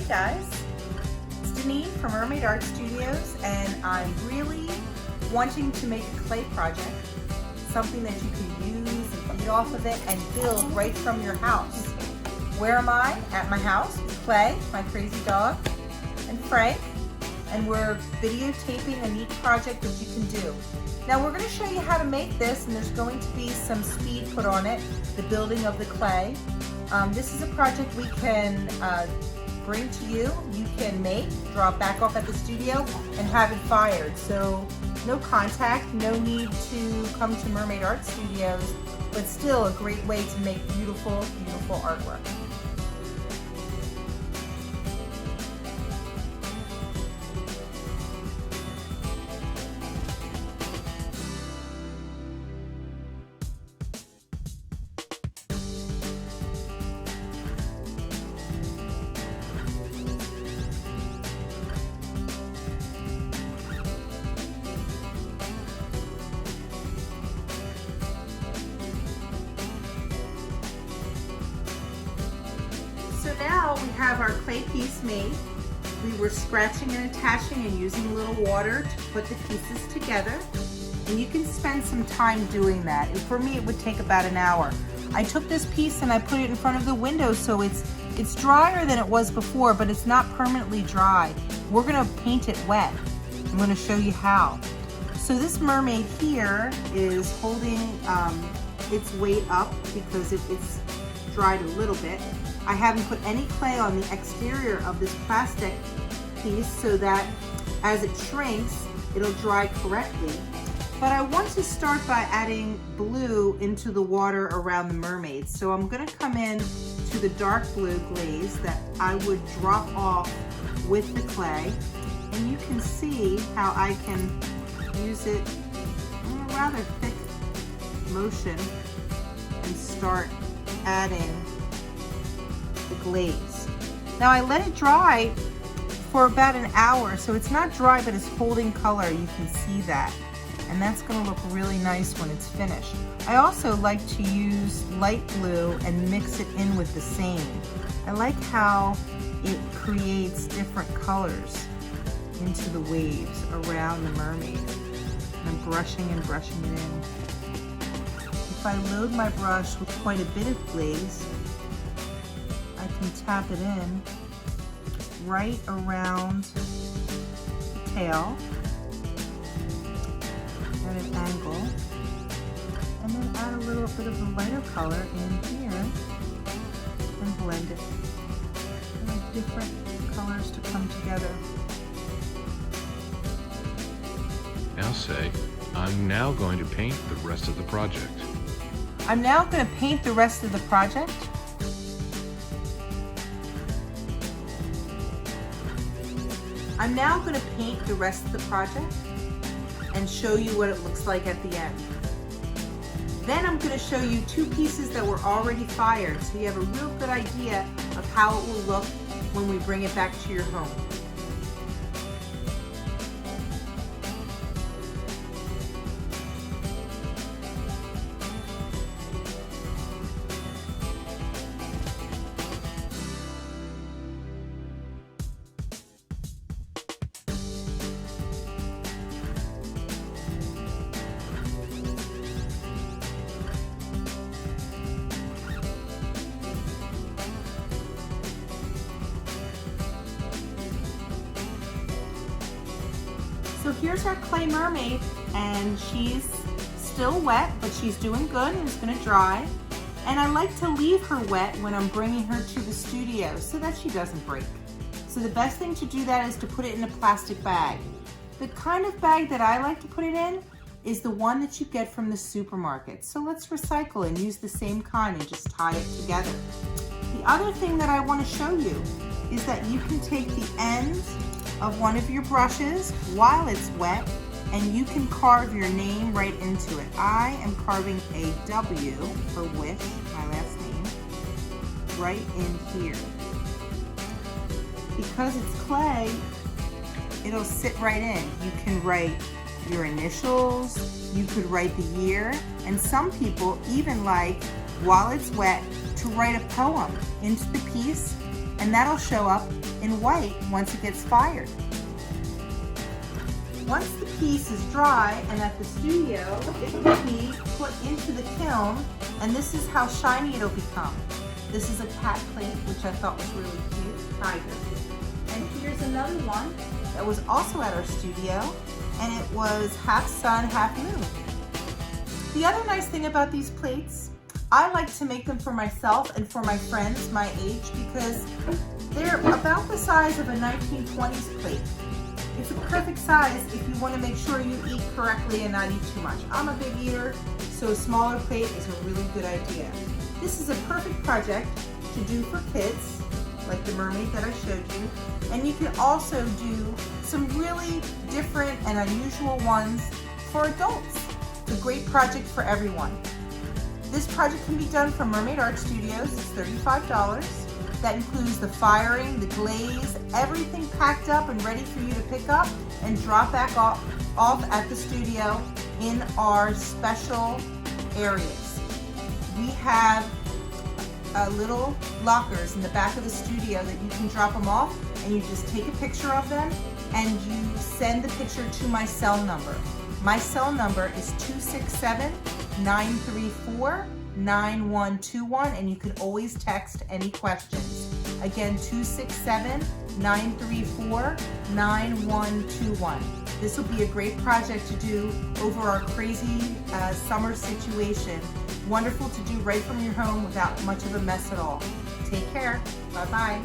Hey guys, it's Denise from Mermaid Art Studios, and I'm really wanting to make a clay project, something that you can use and eat off of it and build right from your house. Where am I? At my house with Clay, my crazy dog, and Frank, and we're videotaping a neat project that you can do. Now we're going to show you how to make this, and there's going to be some speed put on it, the building of the clay. This is a project we can bring to you. You can make, drop back off at the studio, and have it fired. So no contact, no need to come to Mermaid Art Studios, but still a great way to make beautiful, beautiful artwork. So now we have our clay piece made. We were scratching and attaching and using a little water to put the pieces together. And you can spend some time doing that. And for me, it would take about an hour. I took this piece and I put it in front of the window so it's drier than it was before, but it's not permanently dry. We're gonna paint it wet. I'm gonna show you how. So this mermaid here is holding its weight up because it's dried a little bit. I haven't put any clay on the exterior of this plastic piece so that as it shrinks, it'll dry correctly. But I want to start by adding blue into the water around the mermaid. So I'm gonna come in to the dark blue glaze that I would drop off with the clay. And you can see how I can use it in a rather thick motion and start adding the glaze. Now I let it dry for about an hour, so it's not dry, but it's holding color. You can see that. And that's gonna look really nice when it's finished. I also like to use light blue and mix it in with the same. I like how it creates different colors into the waves around the mermaid. And I'm brushing and brushing it in. If I load my brush with quite a bit of glaze, I can tap it in right around the tail at an angle, and then add a little bit of the lighter color in here and blend it. I like different colors to come together. Now say, I'm now going to paint the rest of the project. I'm now going to paint the rest of the project. I'm now going to paint the rest of the project and show you what it looks like at the end. Then I'm going to show you two pieces that were already fired, so you have a real good idea of how it will look when we bring it back to your home. So here's our clay mermaid, and she's still wet, but she's doing good and it's gonna dry. And I like to leave her wet when I'm bringing her to the studio so that she doesn't break. So the best thing to do that is to put it in a plastic bag. The kind of bag that I like to put it in is the one that you get from the supermarket. So let's recycle and use the same kind and just tie it together. The other thing that I want to show you is that you can take the end of one of your brushes while it's wet, and you can carve your name right into it. I am carving a W for Wish, my last name, right in here. Because it's clay, it'll sit right in. You can write your initials, you could write the year, and some people even like, while it's wet, to write a poem into the piece and that'll show up in white once it gets fired. Once the piece is dry and at the studio, it will be put into the kiln, and this is how shiny it'll become. This is a cat plate, which I thought was really cute, tiger. And here's another one that was also at our studio, and it was half sun, half moon. The other nice thing about these plates, I like to make them for myself and for my friends my age because they're about the size of a 1920s plate. It's a perfect size if you want to make sure you eat correctly and not eat too much. I'm a big eater, so a smaller plate is a really good idea. This is a perfect project to do for kids, like the mermaid that I showed you, and you can also do some really different and unusual ones for adults. It's a great project for everyone. This project can be done from Mermaid Art Studios. It's $35. That includes the firing, the glaze, everything packed up and ready for you to pick up and drop back off at the studio in our special areas. We have little lockers in the back of the studio that you can drop them off, and you just take a picture of them and you send the picture to my cell number. My cell number is 267-934-9121, and you can always text any questions. Again, 267-934-9121. This will be a great project to do over our crazy summer situation. Wonderful to do right from your home without much of a mess at all. Take care. Bye-bye.